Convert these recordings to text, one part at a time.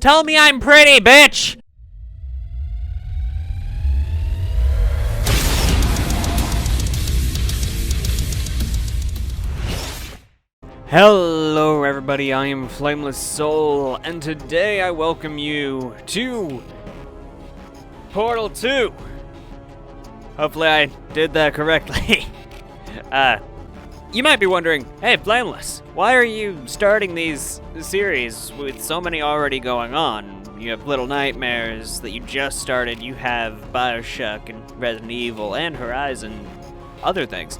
Tell me I'm pretty, bitch! Hello everybody, I am Flameless Soul, and today I welcome you to Portal 2. Hopefully I did that correctly. You might be wondering, hey Flameless, why are you starting these series with so many already going on? You have Little Nightmares that you just started, you have Bioshock and Resident Evil and Horizon, other things.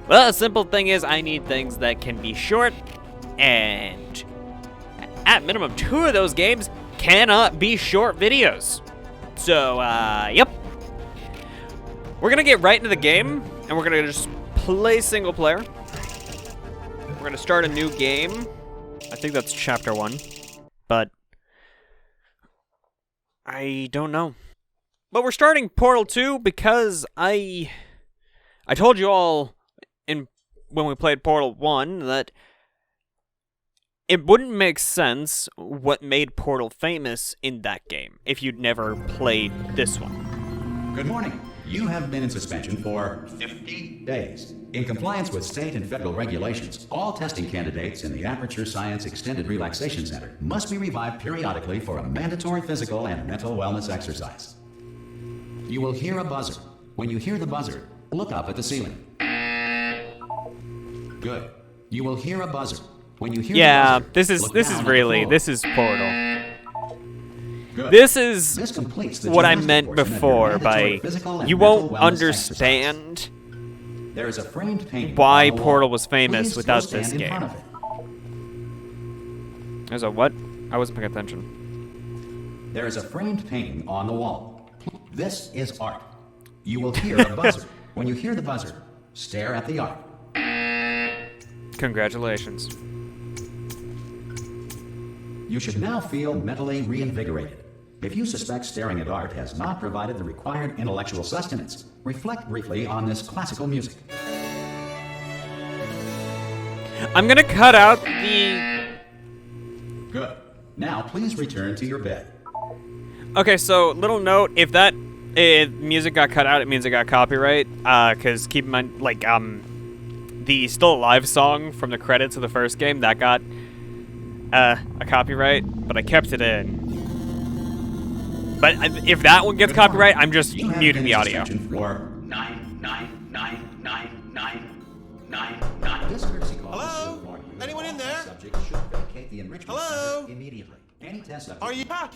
Well, the simple thing is I need things that can be short, and at minimum 2 of those games cannot be short videos. So, yep. We're gonna get right into the game, and we're gonna just play single player. We're gonna start a new game. I think that's chapter 1, but I don't know. But we're starting Portal 2 because I told you all when we played Portal 1 that it wouldn't make sense what made Portal famous in that game if you'd never played this one. Good morning. You have been in suspension for 50 days. In compliance with state and federal regulations, all testing candidates in the Aperture Science Extended Relaxation Center must be revived periodically for a mandatory physical and mental wellness exercise. You will hear a buzzer. When you hear the buzzer, look up at the ceiling. Good. You will hear a buzzer. When you hear the buzzer, this is Portal. Good. This is what I gymnastic meant portion of your before by mandatory physical and you mental won't wellness understand exercise. There is a framed painting why on the Portal wall. was famous Please without go stand this in game. front of it. There's a what? I wasn't paying attention. There is a framed painting on the wall. This is art. You will hear a buzzer. When you hear the buzzer, stare at the art. Congratulations. You should now feel mentally reinvigorated. If you suspect staring at art has not provided the required intellectual sustenance, reflect briefly on this classical music. I'm gonna cut out the... Good. Now please return to your bed. Okay, so little note, if that music got cut out, it means it got copyright. Cause keep in mind, like, the Still Alive song from the credits of the first game, that got a copyright, but I kept it in. But if that one gets copyright, I'm just muting the audio. For 9999999. This courtesy call is Hello? to inform you that Anyone in all there? subjects should vacate the enrichment Hello? center immediately. Any test subject. Are you? Ah!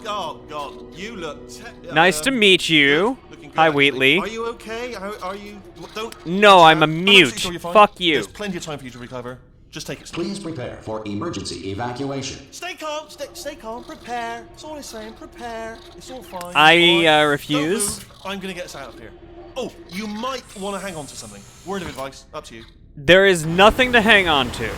Oh God! You look. Nice to meet you. Looking good, Hi, actually. Wheatley. Are you okay? Are you? Don't. No, I'm a I'm mute. actually sure you're fine. Fuck you. There's plenty of time for you to recover. Just take it slow. Please prepare for emergency evacuation. Stay calm. Stay calm. Prepare. That's all I'm saying. Prepare. It's all fine. I, It's fine. refuse. Don't move. I'm gonna get us out of here. Oh, you might want to hang on to something. Word of advice. Up to you. There is nothing to hang on to.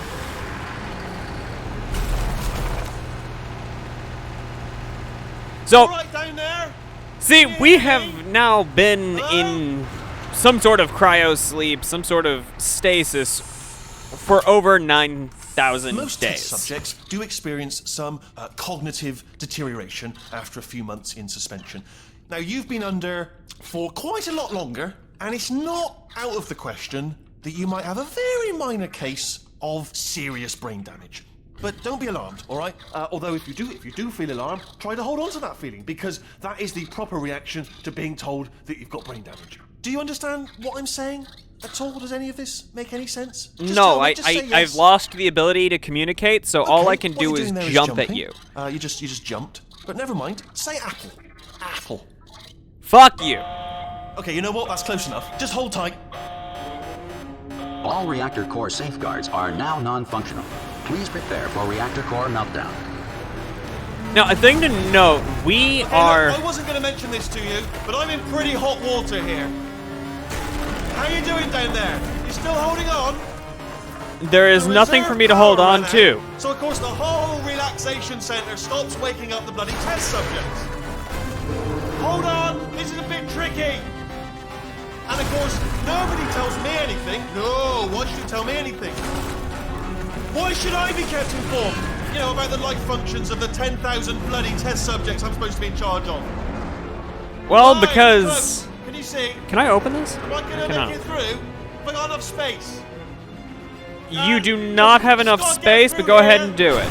So, All right down there. see, we have now been in some sort of cryo sleep, some sort of stasis for over 9,000 Most days. test subjects do experience some cognitive deterioration after a few months in suspension. Now, you've been under for quite a lot longer, and it's not out of the question that you might have a very minor case of serious brain damage. But don't be alarmed, all right? Although if you do feel alarmed, try to hold on to that feeling, because that is the proper reaction to being told that you've got brain damage. Do you understand what I'm saying at all? Does any of this make any sense? Just No, tell me, just say yes. I've lost the ability to communicate, so all Okay, I can what do you're is doing there jump at jumping. you. You just jumped. But never mind. Say apple. Apple. Fuck you. Okay, you know what? That's close enough. Just hold tight. All reactor core safeguards are now non-functional. Please prepare for reactor core meltdown. Now, a thing to note, we are... Look, I wasn't going to mention this to you, but I'm in pretty hot water here. How you doing down there? You still holding on? There is The nothing reserve for me to hold power on ran to. out, So of course the whole relaxation centre stops waking up the bloody test subjects. Hold on, this is a bit tricky. And of course, nobody tells me anything. No, why should you tell me anything? Why should I be kept informed? You know, about the life functions of the 10,000 bloody test subjects I'm supposed to be in charge of. Well, Right, because... look, can you see? Can I open this? Am I going to make it through? Have I got enough space? You do not have enough just gotta space, get but through go ahead here. and do it.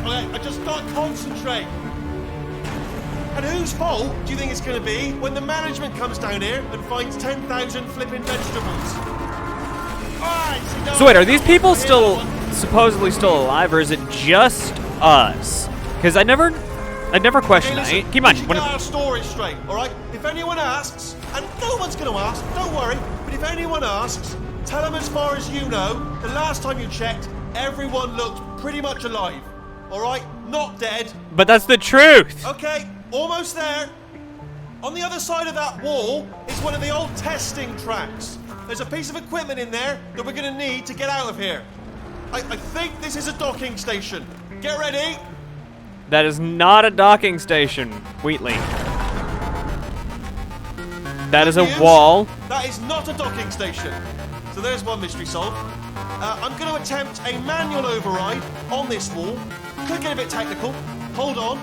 Okay, I just can't concentrate. And whose fault do you think it's going to be when the management comes down here and finds 10,000 flipping vegetables? Alright, So wait, are these people supposedly still alive, or is it just us? Because I never questioned that. Listen, Keep in mind, we should when get our story straight, alright? If anyone asks, and no one's going to ask, don't worry, but if anyone asks, tell them as far as you know, the last time you checked, everyone looked pretty much alive. Alright? Not dead. but that's the truth. Okay, almost there. On the other side of that wall is one of the old testing tracks. There's a piece of equipment in there that we're going to need to get out of here. I think this is a docking station. Get ready. That is not a docking station, Wheatley. That is a News, wall. That is not a docking station. So there's one mystery solved. I'm going to attempt a manual override on this wall. Could get a bit technical. Hold on.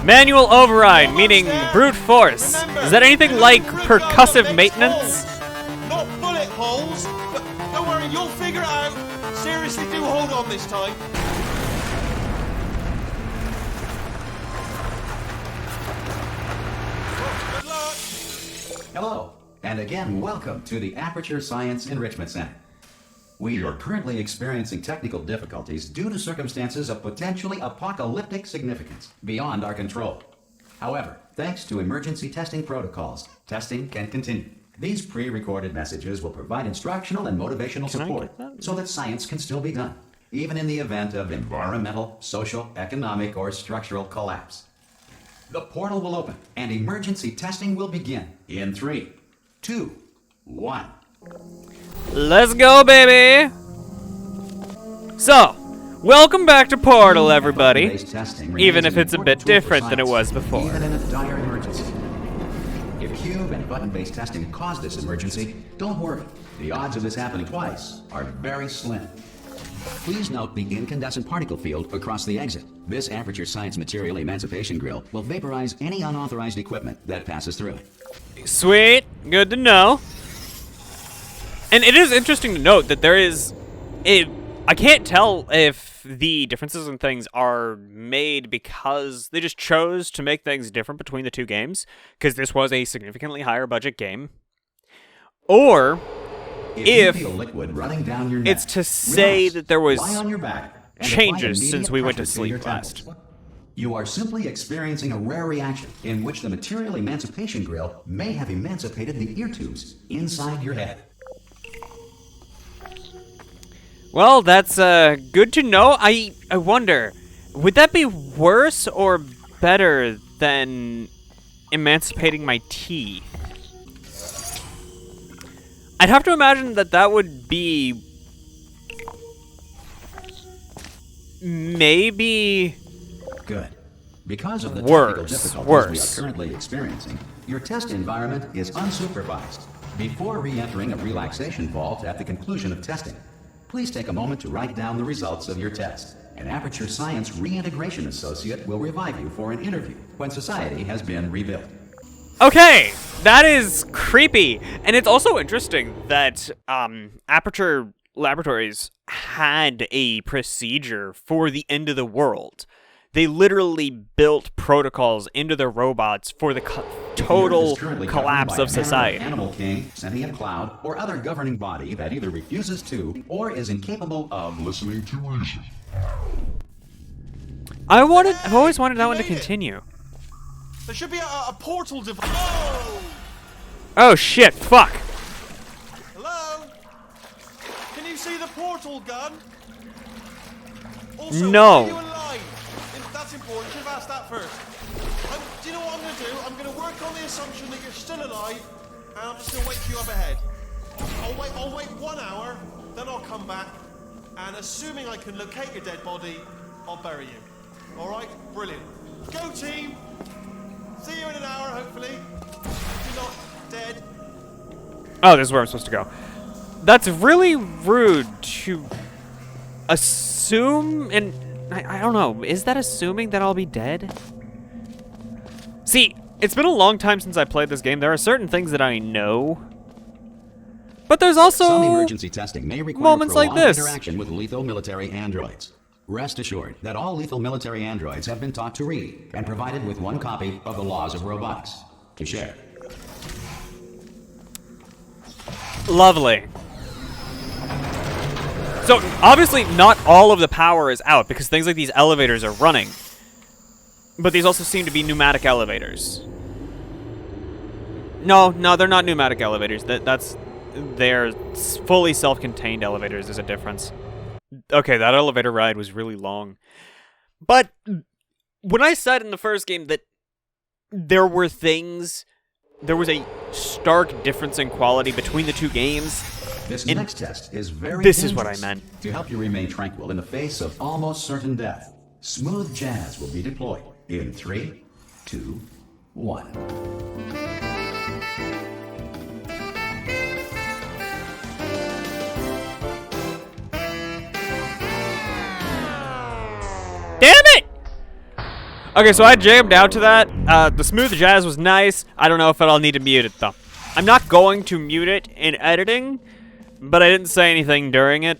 Manual override, Almost meaning there. brute force. Remember, Is that anything you're like looking for a gun percussive that makes maintenance? holes, not bullet holes. But don't worry, you'll figure it out. Seriously, do hold on this time. Good luck. Hello, and again, welcome to the Aperture Science Enrichment Center. We are currently experiencing technical difficulties due to circumstances of potentially apocalyptic significance beyond our control. However, thanks to emergency testing protocols, testing can continue. These pre-recorded messages will provide instructional and motivational support so that science can still be done, even in the event of environmental, social, economic, or structural collapse. The portal will open, and emergency testing will begin in 3, 2, 1. Let's go, baby! So, welcome back to Portal, everybody. Button-based testing Even remains if an it's a bit important tool for different than it science, was before. Even in a dire emergency. If cube and button-based testing caused this emergency, don't worry. The odds of this happening twice are very slim. Please note the incandescent particle field across the exit. This Aperture Science Material Emancipation Grill will vaporize any unauthorized equipment that passes through it. Sweet. Good to know. And it is interesting to note that there is... I can't tell if the differences in things are made because they just chose to make things different between the two games, because this was a significantly higher budget game, or If you feel liquid running down your neck, it's to say relax, that there was lie on your back, and changes apply since immediate we went to pressure sleep your last. temples. You are simply experiencing a rare reaction in which the Material Emancipation Grill may have emancipated the ear tubes inside your head. Well, that's good to know. I wonder, would that be worse or better than emancipating my teeth? I'd have to imagine that that would be maybe Good. Because of the Worse, technical difficulties worse. we are currently experiencing, your test environment is unsupervised. Before re-entering a relaxation vault at the conclusion of testing, please take a moment to write down the results of your test. An Aperture Science Reintegration Associate will revive you for an interview when society has been rebuilt. Okay, that is creepy. And it's also interesting that Aperture Laboratories had a procedure for the end of the world. They literally built protocols into their robots for the total collapse of society. Animal king, sentient cloud, or other governing body that either refuses to or is incapable of listening to reason. I've always wanted that one to continue. There should be a portal device. Oh! Oh shit, fuck. Hello? Can you see the portal gun? Also, No. are you alive? That's important. Should have asked that first. Do you know what I'm going to do? I'm going to work on the assumption that you're still alive, and I'm just going to wait for you up ahead. I'll wait 1 hour, then I'll come back, and assuming I can locate your dead body, I'll bury you. All right? Brilliant. Go team. See you in an hour, hopefully. If you're not dead. Oh, this is where I'm supposed to go. That's really rude to assume, and I don't know, is that assuming that I'll be dead? See, it's been a long time since I played this game. There are certain things that I know, but there's also Some emergency testing may require moments like prolonged this. interaction with lethal military androids. Rest assured that all lethal military androids have been taught to read and provided with one copy of the laws of robotics to share. Lovely. So, obviously, not all of the power is out, because things like these elevators are running. But these also seem to be pneumatic elevators. No, they're not pneumatic elevators. They're fully self-contained elevators. There's a difference. Okay, that elevator ride was really long. But when I said in the first game that there was a stark difference in quality between the two games, This next test is very this is what I dangerous. meant. To help you remain tranquil in the face of almost certain death, smooth jazz will be deployed in 3, 2, 1. Damn it! Okay, so I jammed out to that. The smooth jazz was nice. I don't know if I'll need to mute it, though. I'm not going to mute it in editing, but I didn't say anything during it.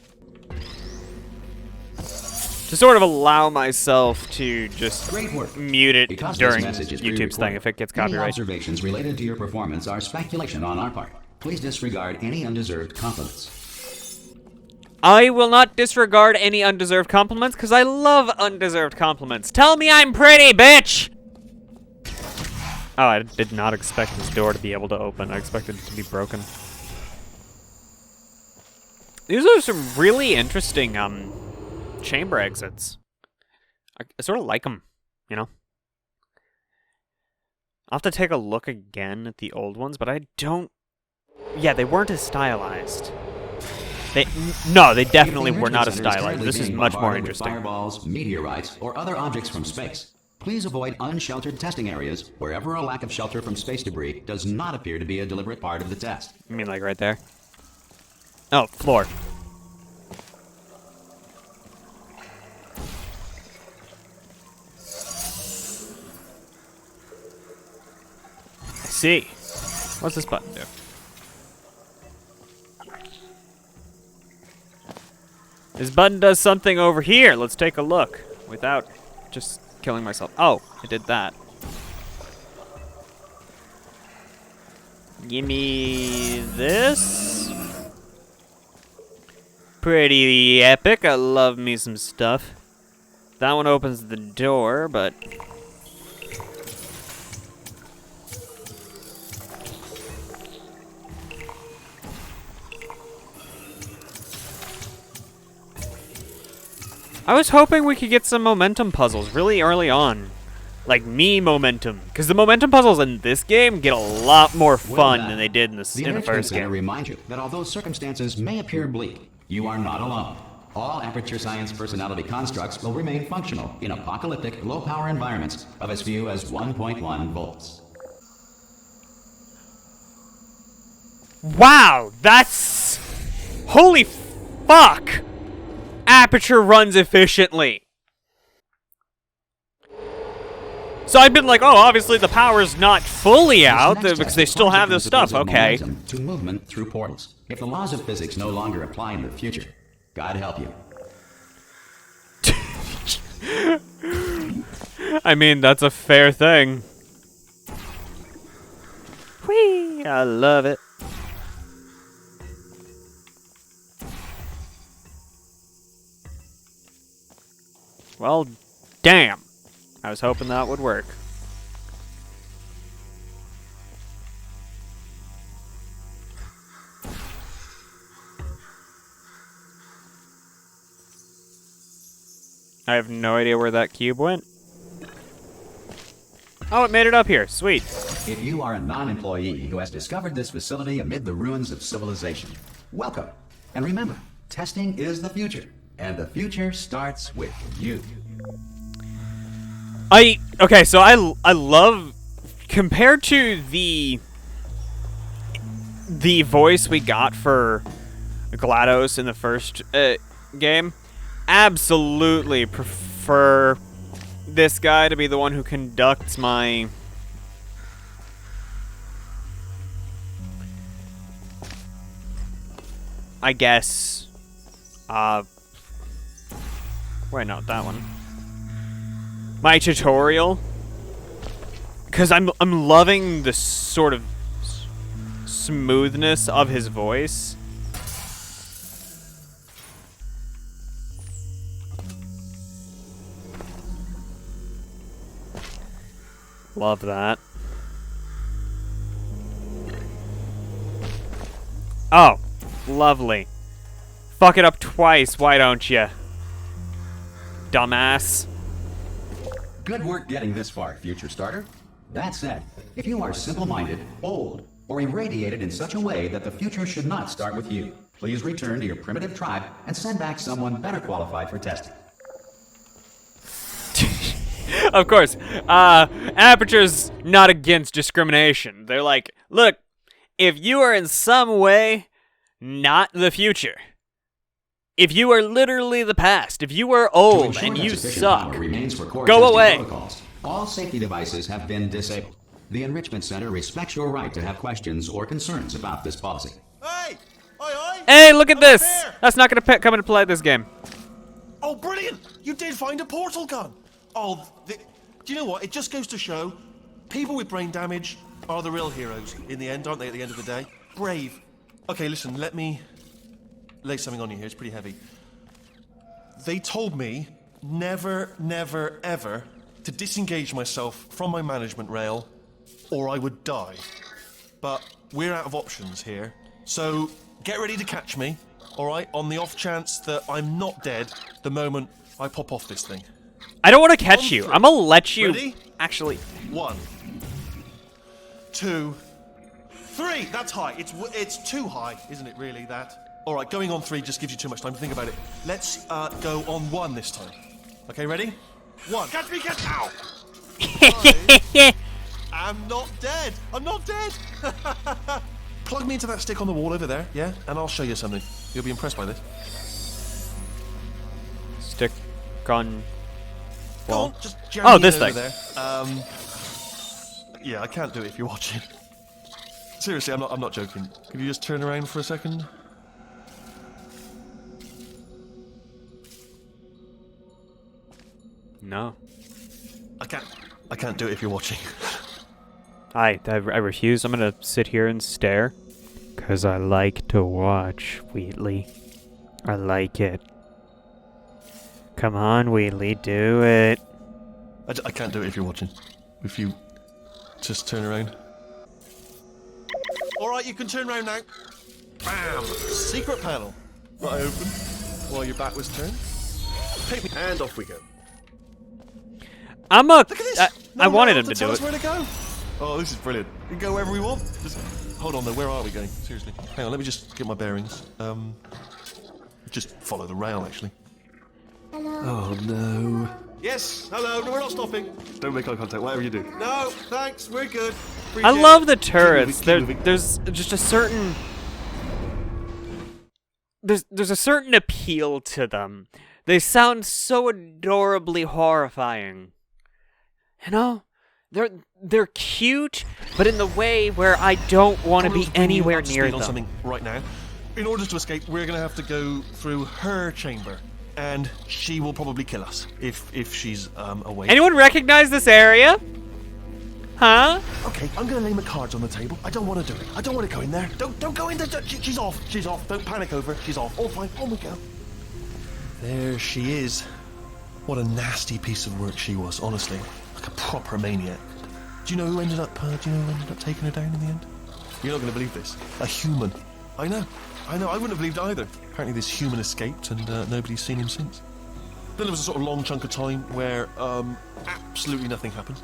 To sort of allow myself to just Great work. mute it Because during this message is YouTube's thing pre-recorded, if it gets any copyright. observations related to your performance are speculation on our part. Please disregard any undeserved compliments. I will not disregard any undeserved compliments, because I love undeserved compliments. Tell me I'm pretty, bitch! Oh, I did not expect this door to be able to open. I expected it to be broken. These are some really interesting, chamber exits. I sort of like them, you know? I'll have to take a look again at the old ones, but I don't... Yeah, they weren't as stylized. No, they definitely were not as stylized. This is much more interesting. Fireballs, meteorites, or other objects from space. Please avoid unsheltered testing areas wherever a lack of shelter from space debris does not appear to be a deliberate part of the test. You mean like right there? Oh, floor. I see. What's this button do? This button does something over here. Let's take a look without just killing myself. Oh, it did that. Gimme this. Pretty epic. I love me some stuff. That one opens the door, but... I was hoping we could get some momentum puzzles really early on. Like me momentum. Because the momentum puzzles in this game get a lot more fun than they did in the first I game. remind you that although circumstances may appear bleak, you are not alone. All Aperture Science personality constructs will remain functional in apocalyptic, low-power environments of as few as 1.1 volts. Wow, that's... Holy fuck! Aperture runs efficiently. So I've been like, oh, obviously the power's not fully out because they still have this stuff. Okay. To movement through portals. If the laws of physics no longer apply in the future, God help you. I mean, that's a fair thing. Whee! I love it. Well, damn. I was hoping that would work. I have no idea where that cube went. Oh, it made it up here. Sweet. If you are a non-employee who has discovered this facility amid the ruins of civilization, welcome. And remember, testing is the future. And the future starts with you. Okay, so I love, compared to the voice we got for GLaDOS in the first game, absolutely prefer this guy to be the one who conducts my... I guess... wait, not that one. My tutorial. Because I'm loving the sort of smoothness of his voice. Love that. Oh, lovely. Fuck it up twice, why don't you? Dumbass. Good work getting this far, future starter. That said, if you are simple-minded, old, or irradiated in such a way that the future should not start with you, please return to your primitive tribe and send back someone better qualified for testing. Of course, Aperture's not against discrimination. They're like, look, if you are in some way not the future, if you are literally the past, if you are old and you suck, go away. All safety devices have been disabled. The Enrichment Center respects your right to have questions or concerns about this policy. Hey! Oi, oi! Hey, look at I'm up this! here. That's not gonna come into play this game. Oh, brilliant! You did find a portal gun! Oh, do you know what? It just goes to show, people with brain damage are the real heroes in the end, aren't they, at the end of the day? Brave. Okay, listen, let me lay something on you here. It's pretty heavy. They told me never, never, ever to disengage myself from my management rail or I would die. But we're out of options here. So get ready to catch me, all right, on the off chance that I'm not dead the moment I pop off this thing. I don't want to catch you. 3. I'm gonna let you... Ready? Actually... 1, 2, 3. That's high. It's too high, isn't it, really, that? All right, going on 3 just gives you too much time to think about it. Let's go on 1 this time. Okay, ready? 1. Catch me, catch... Ow! I'm not dead. I'm not dead. Plug me into that stick on the wall over there, yeah? And I'll show you something. You'll be impressed by this. Stick on... Go wall. on, just jam Oh, me this over thing. there. Yeah, I can't do it if you're watching. Seriously, I'm not joking. Could you just turn around for a second? No. I can't do it if you're watching. I refuse. I'm gonna sit here and stare. Cause I like to watch, Wheatley. I like it. Come on, Wheatley, do it. I can't do it if you're watching. If you just turn around. Alright, you can turn around now. Bam! Secret panel. Right open. While your back was turned. Take me and off we go. I'm a... Look at this! I wanted him to to tell do us it. where to go. Oh, this is brilliant. We can go wherever we want. Just hold on though, where are we going? Seriously. Hang on, let me just get my bearings. Just follow the rail actually. Hello. Oh no. Yes, hello, no, we're not stopping. Don't make eye contact, whatever you do. No, thanks, we're good. I Appreciate love it. the turrets. Keep moving. There's just a certain... There's a certain appeal to them. They sound so adorably horrifying. You know? They're cute, but in the way where I don't want to be anywhere near on them. something right now. In order to escape, we're going to have to go through her chamber, and she will probably kill us if she's awake. Anyone recognize this area? Huh? Okay, I'm going to lay my cards on the table. I don't want to do it. I don't want to go in there. Don't go in there. She's off. She's off. Don't panic over her. She's off. All fine. On we go. There she is. What a nasty piece of work she was, honestly. Like a proper maniac. Do you know who ended up taking her down in the end? You're not going to believe this. A human. I know. I wouldn't have believed either. Apparently this human escaped and nobody's seen him since. Then there was a sort of long chunk of time where absolutely nothing happened.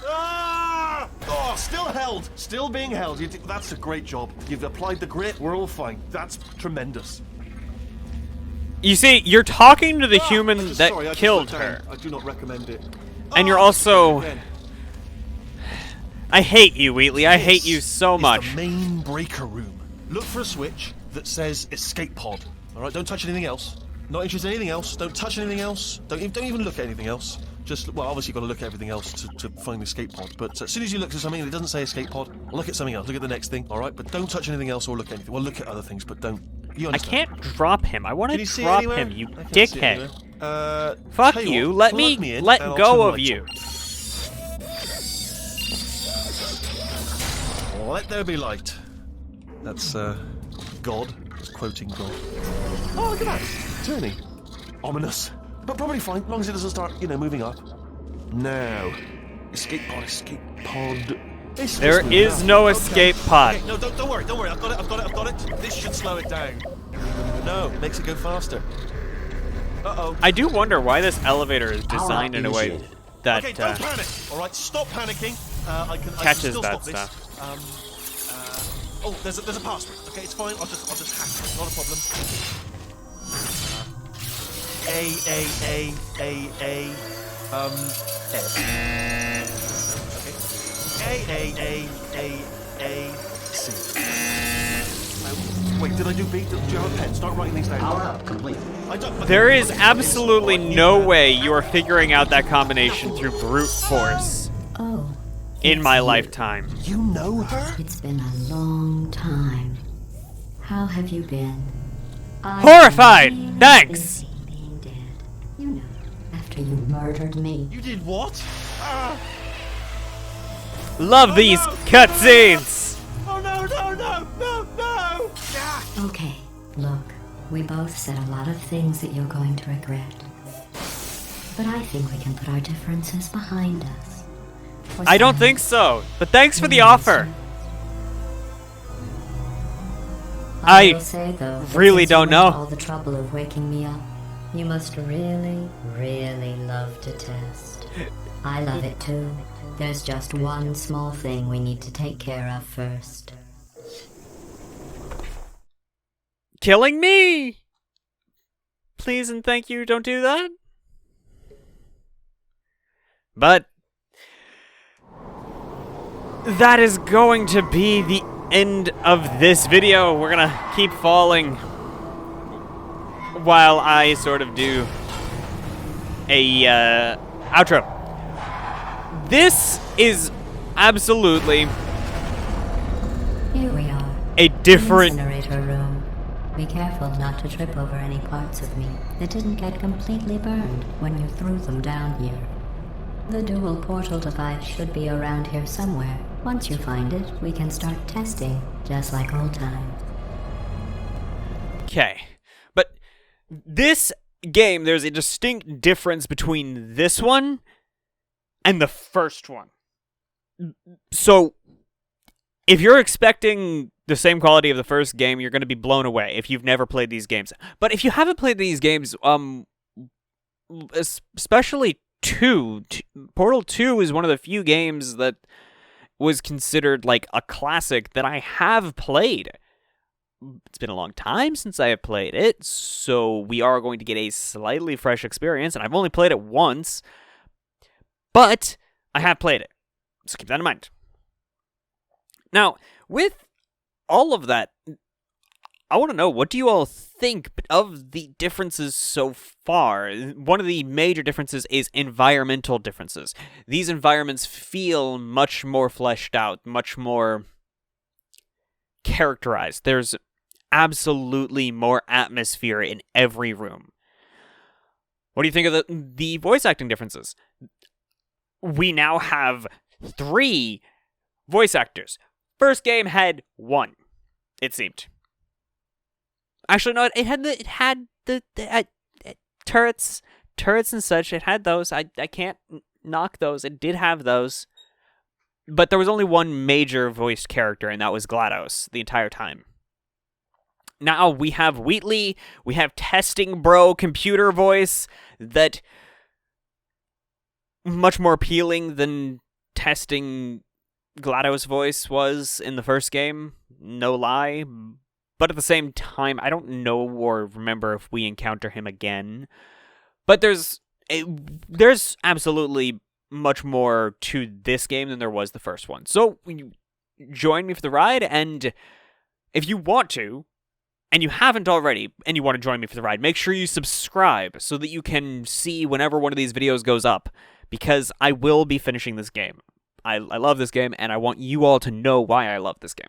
Ah! Oh, still held. Still being held. That's a great job. You've applied the grit. We're all fine. That's tremendous. You see, you're talking to the human that Sorry, I just killed looked down. her. I do not recommend it. And you're also... I hate you, Wheatley. I hate you so much. The main breaker room. Look for a switch that says escape pod. All right, don't touch anything else. Not interested in anything else. Don't touch anything else. Don't even look at anything else. Just, well, obviously you've got to look at everything else to find the escape pod. But as soon as you look at something and it doesn't say escape pod, look at something else. Look at the next thing, all right? But don't touch anything else or look at anything. Well, look at other things, but don't. You I understand? can't drop him. I want Can to you see it drop anywhere? him, you I can't see it dickhead. anywhere. Fuck Tell you. what, Let plug me in let and I'll go turn the of lights you. on. Let there be light. That's God. It's quoting God. Oh, look at that. Turning. Ominous. But probably fine, as long as it doesn't start, moving up. Now. Escape pod, escape pod. There is no escape pod. Okay, no, don't worry. I've got it. This should slow it down. No, makes it go faster. Uh-oh. I do wonder why this elevator is designed in a way that Okay, don't panic. All right, stop panicking. I can catches still that stop this. Oh, there's a password. Okay, it's fine. I'll just hack it. Not a problem. C. Wait, did I do B? Do you have a pen? Start writing these down. Power up complete. there is absolutely no way you are figuring out that combination through brute force Oh, in my lifetime. You know her? it's been a long time. How have you been? I've Horrified! been really Thanks! busy being dead. You know, after you murdered me. You did what? Ah! Love these no! cutscenes! Oh no! Ah! Okay, look, we both said a lot of things that you're going to regret. But I think we can put our differences behind us. For I don't some, think so, but thanks for the you offer. I will say, though, that really since you don't went to know. all the trouble of waking me up, you must really, really love to test. I love it too. There's just one small thing we need to take care of first. Killing me! Please and thank you, don't do that. But that is going to be the end of this video. We're gonna keep falling while I sort of do a outro. This is absolutely Here we are. a different. Incinerator room. Be careful not to trip over any parts of me that didn't get completely burned when you threw them down here. The dual portal device should be around here somewhere. Once you find it, we can start testing, just like old times. Okay. But this game, there's a distinct difference between this one and the first one. So, if you're expecting the same quality of the first game, you're going to be blown away if you've never played these games. But if you haven't played these games, especially 2, Portal 2 is one of the few games that was considered like a classic that I have played. It's been a long time since I have played it, so we are going to get a slightly fresh experience, and I've only played it once, but I have played it, so keep that in mind. Now, with all of that, I want to know, what do you all think of the differences so far? One of the major differences is environmental differences. These environments feel much more fleshed out, much more characterized. There's absolutely more atmosphere in every room. What do you think of the voice acting differences? We now have 3 voice actors. First game had 1, it seemed. Actually, no, it had the turrets and such. It had those. I can't knock those. It did have those. But there was only one major voiced character, and that was GLaDOS the entire time. Now we have Wheatley. We have Testing Bro computer voice that much more appealing than Testing GLaDOS voice was in the first game. No lie. But at the same time, I don't know or remember if we encounter him again. But there's absolutely much more to this game than there was the first one. So join me for the ride, and if you want to, and you haven't already, and you want to join me for the ride, make sure you subscribe so that you can see whenever one of these videos goes up, because I will be finishing this game. I love this game, and I want you all to know why I love this game.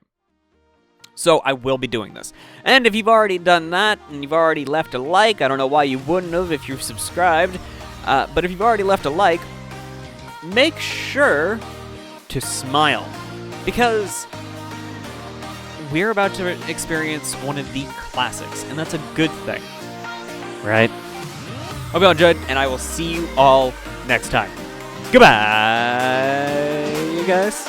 So I will be doing this. And if you've already done that, and you've already left a like, I don't know why you wouldn't have if you've subscribed, but if you've already left a like, make sure to smile, because we're about to experience one of the classics, and that's a good thing, right? Hope you all enjoyed, and I will see you all next time. Goodbye, you guys.